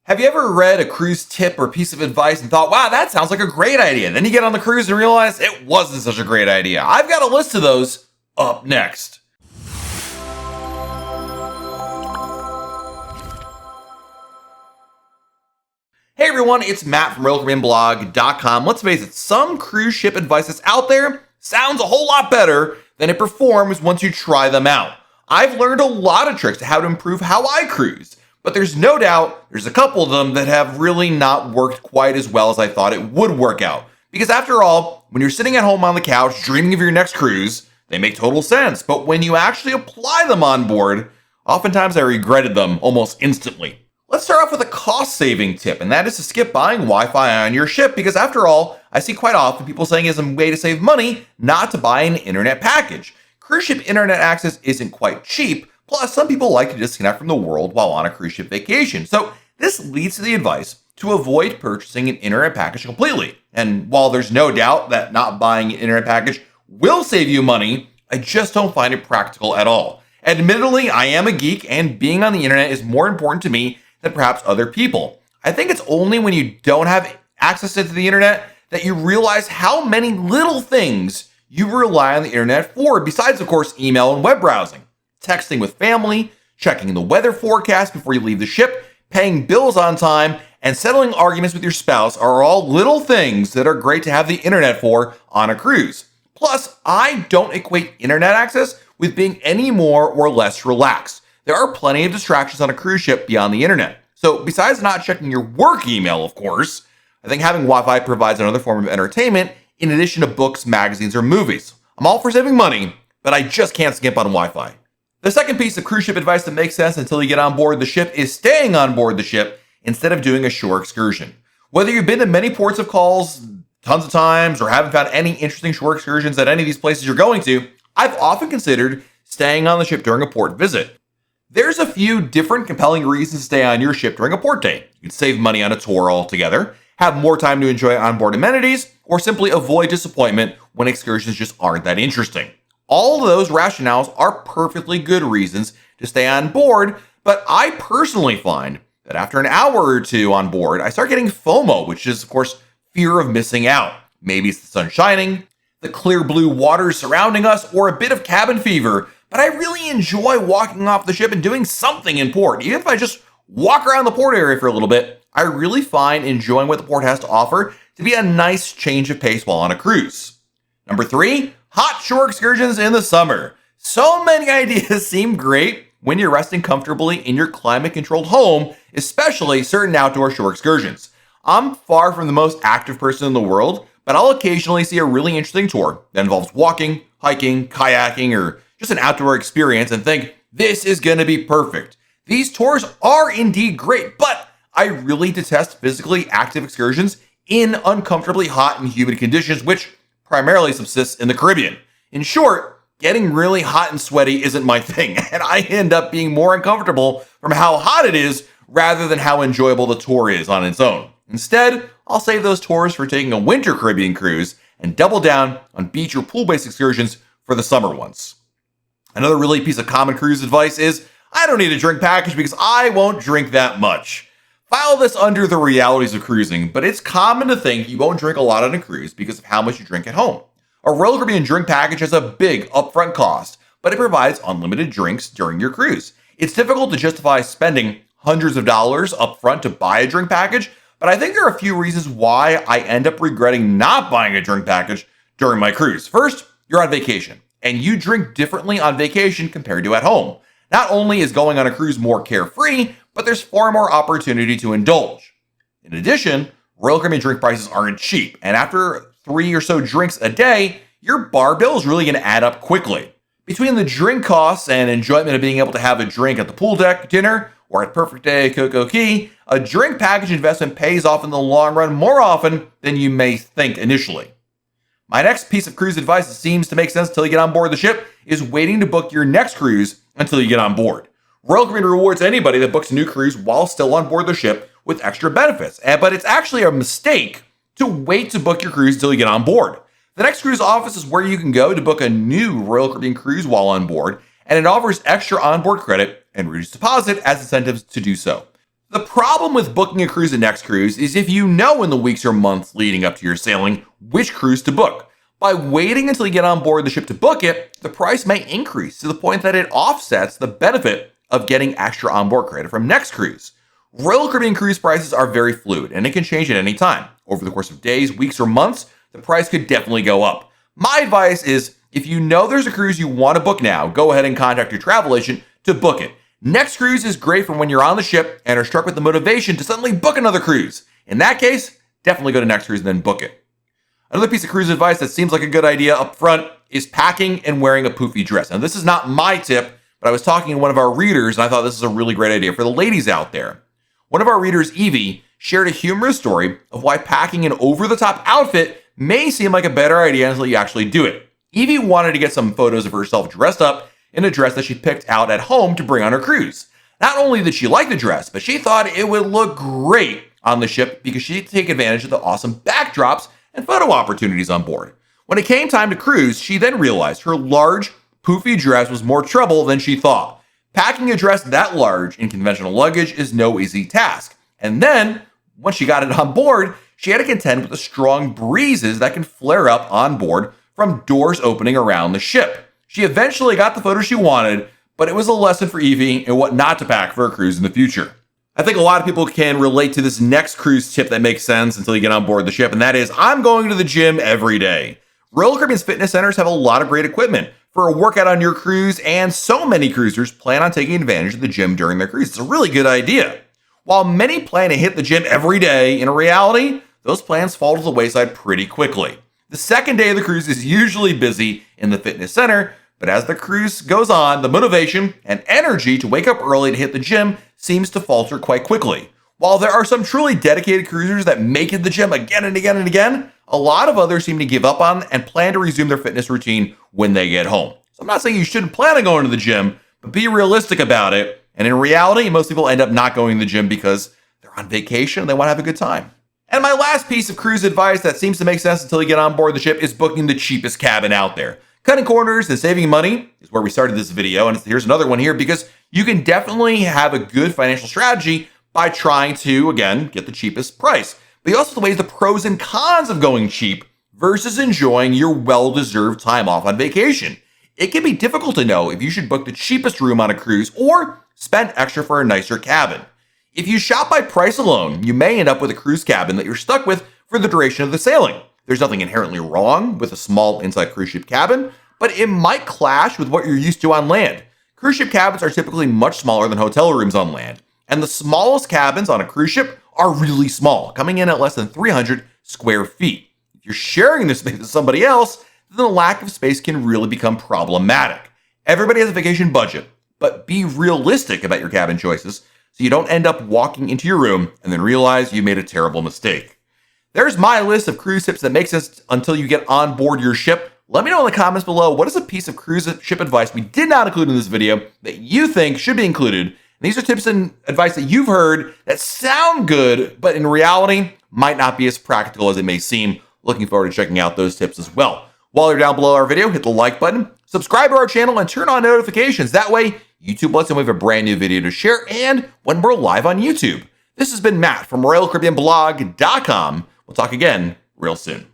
Have you ever read a cruise tip or piece of advice and thought, wow, that sounds like a great idea? Then you get on the cruise and realize it wasn't such a great idea. I've got a list of those up next. Hey everyone, it's Matt from RoyalCaribbeanBlog.com. Let's face it, some cruise ship advice that's out there sounds a whole lot better than it performs once you try them out. I've learned a lot of tricks to how to improve how I cruise. But there's no doubt there's a couple of them that have really not worked quite as well as I thought it would work out. Because after all, when you're sitting at home on the couch dreaming of your next cruise, they make total sense. But when you actually apply them on board, oftentimes I regretted them almost instantly. Let's start off with a cost-saving tip, and that is to skip buying Wi-Fi on your ship. Because after all, I see quite often people saying it's a way to save money not to buy an internet package. Cruise ship internet access isn't quite cheap. Plus, some people like to disconnect from the world while on a cruise ship vacation. So this leads to the advice to avoid purchasing an internet package completely. And while there's no doubt that not buying an internet package will save you money, I just don't find it practical at all. Admittedly, I am a geek and being on the internet is more important to me than perhaps other people. I think it's only when you don't have access to the internet that you realize how many little things you rely on the internet for, besides, of course, email and web browsing. Texting with family, checking the weather forecast before you leave the ship, paying bills on time, and settling arguments with your spouse are all little things that are great to have the internet for on a cruise. Plus, I don't equate internet access with being any more or less relaxed. There are plenty of distractions on a cruise ship beyond the internet. So besides not checking your work email, of course, I think having Wi-Fi provides another form of entertainment in addition to books, magazines, or movies. I'm all for saving money, but I just can't skimp on Wi-Fi. The second piece of cruise ship advice that makes sense until you get on board the ship is staying on board the ship instead of doing a shore excursion. Whether you've been to many ports of calls tons of times or haven't found any interesting shore excursions at any of these places you're going to, I've often considered staying on the ship during a port visit. There's a few different compelling reasons to stay on your ship during a port day. You can save money on a tour altogether, have more time to enjoy onboard amenities, or simply avoid disappointment when excursions just aren't that interesting. All of those rationales are perfectly good reasons to stay on board, but I personally find that after an hour or two on board, I start getting FOMO, which is, of course, fear of missing out. Maybe it's the sun shining, the clear blue waters surrounding us, or a bit of cabin fever, but I really enjoy walking off the ship and doing something in port. Even if I just walk around the port area for a little bit, I really find enjoying what the port has to offer to be a nice change of pace while on a cruise. Number 3, hot shore excursions in the summer. So many ideas seem great when you're resting comfortably in your climate-controlled home, especially certain outdoor shore excursions. I'm far from the most active person in the world, but I'll occasionally see a really interesting tour that involves walking, hiking, kayaking, or just an outdoor experience and think, this is going to be perfect. These tours are indeed great, but I really detest physically active excursions in uncomfortably hot and humid conditions, which primarily subsists in the Caribbean. In short, getting really hot and sweaty isn't my thing, and I end up being more uncomfortable from how hot it is rather than how enjoyable the tour is on its own. Instead, I'll save those tours for taking a winter Caribbean cruise and double down on beach or pool-based excursions for the summer ones. Another really piece of common cruise advice is, I don't need a drink package because I won't drink that much. File this under the realities of cruising, but it's common to think you won't drink a lot on a cruise because of how much you drink at home. A Royal Caribbean drink package has a big upfront cost, but it provides unlimited drinks during your cruise. It's difficult to justify spending hundreds of dollars upfront to buy a drink package, but I think there are a few reasons why I end up regretting not buying a drink package during my cruise. First, you're on vacation, and you drink differently on vacation compared to at home. Not only is going on a cruise more carefree, but there's far more opportunity to indulge. In addition, Royal Caribbean drink prices aren't cheap, and after 3 or so drinks a day, your bar bill is really going to add up quickly. Between the drink costs and enjoyment of being able to have a drink at the pool deck, dinner, or at Perfect Day Coco Key, a drink package investment pays off in the long run more often than you may think initially. My next piece of cruise advice that seems to make sense until you get on board the ship is waiting to book your next cruise until you get on board. Royal Caribbean rewards anybody that books a new cruise while still on board the ship with extra benefits, but it's actually a mistake to wait to book your cruise until you get on board. The next cruise office is where you can go to book a new Royal Caribbean cruise while on board, and it offers extra onboard credit and reduced deposit as incentives to do so. The problem with booking a cruise at Next Cruise is if you know in the weeks or months leading up to your sailing which cruise to book. By waiting until you get on board the ship to book it, the price may increase to the point that it offsets the benefit of getting extra onboard credit from Next Cruise. Royal Caribbean cruise prices are very fluid and it can change at any time. Over the course of days, weeks, or months, the price could definitely go up. My advice is if you know there's a cruise you want to book now, go ahead and contact your travel agent to book it. Next Cruise is great for when you're on the ship and are struck with the motivation to suddenly book another cruise. In that case, definitely go to Next Cruise and then book it. Another piece of cruise advice that seems like a good idea up front is packing and wearing a poofy dress. Now, this is not my tip, but I was talking to one of our readers and I thought this is a really great idea for the ladies out there. One of our readers, Evie, shared a humorous story of why packing an over-the-top outfit may seem like a better idea until you actually do it. Evie wanted to get some photos of herself dressed up in a dress that she picked out at home to bring on her cruise. Not only did she like the dress, but she thought it would look great on the ship because she'd take advantage of the awesome backdrops and photo opportunities on board. When it came time to cruise, she then realized her large, poofy dress was more trouble than she thought. Packing a dress that large in conventional luggage is no easy task. And then, once she got it on board, she had to contend with the strong breezes that can flare up on board from doors opening around the ship. She eventually got the photo she wanted, but it was a lesson for Evie in what not to pack for a cruise in the future. I think a lot of people can relate to this next cruise tip that makes sense until you get on board the ship, and that is, I'm going to the gym every day. Royal Caribbean's fitness centers have a lot of great equipment for a workout on your cruise, and so many cruisers plan on taking advantage of the gym during their cruise. It's a really good idea. While many plan to hit the gym every day, in reality, those plans fall to the wayside pretty quickly. The second day of the cruise is usually busy in the fitness center, but as the cruise goes on, the motivation and energy to wake up early to hit the gym seems to falter quite quickly. While there are some truly dedicated cruisers that make it to the gym again and again and again, a lot of others seem to give up on and plan to resume their fitness routine when they get home. So I'm not saying you shouldn't plan on going to the gym, but be realistic about it. And in reality, most people end up not going to the gym because they're on vacation and they want to have a good time. And my last piece of cruise advice that seems to make sense until you get on board the ship is booking the cheapest cabin out there. Cutting corners and saving money is where we started this video, and here's another one here because you can definitely have a good financial strategy by trying to, again, get the cheapest price. But you also have to weigh the pros and cons of going cheap versus enjoying your well-deserved time off on vacation. It can be difficult to know if you should book the cheapest room on a cruise or spend extra for a nicer cabin. If you shop by price alone, you may end up with a cruise cabin that you're stuck with for the duration of the sailing. There's nothing inherently wrong with a small inside cruise ship cabin, but it might clash with what you're used to on land. Cruise ship cabins are typically much smaller than hotel rooms on land, and the smallest cabins on a cruise ship are really small, coming in at less than 300 square feet. If you're sharing this space with somebody else, then the lack of space can really become problematic. Everybody has a vacation budget, but be realistic about your cabin choices so you don't end up walking into your room and then realize you made a terrible mistake. There's my list of cruise tips that make sense until you get on board your ship. Let me know in the comments below what is a piece of cruise ship advice we did not include in this video that you think should be included. And these are tips and advice that you've heard that sound good, but in reality might not be as practical as it may seem. Looking forward to checking out those tips as well. While you're down below our video, hit the like button, subscribe to our channel, and turn on notifications. That way, YouTube lets you know we have a brand new video to share and when we're live on YouTube. This has been Matt from RoyalCaribbeanBlog.com. We'll talk again real soon.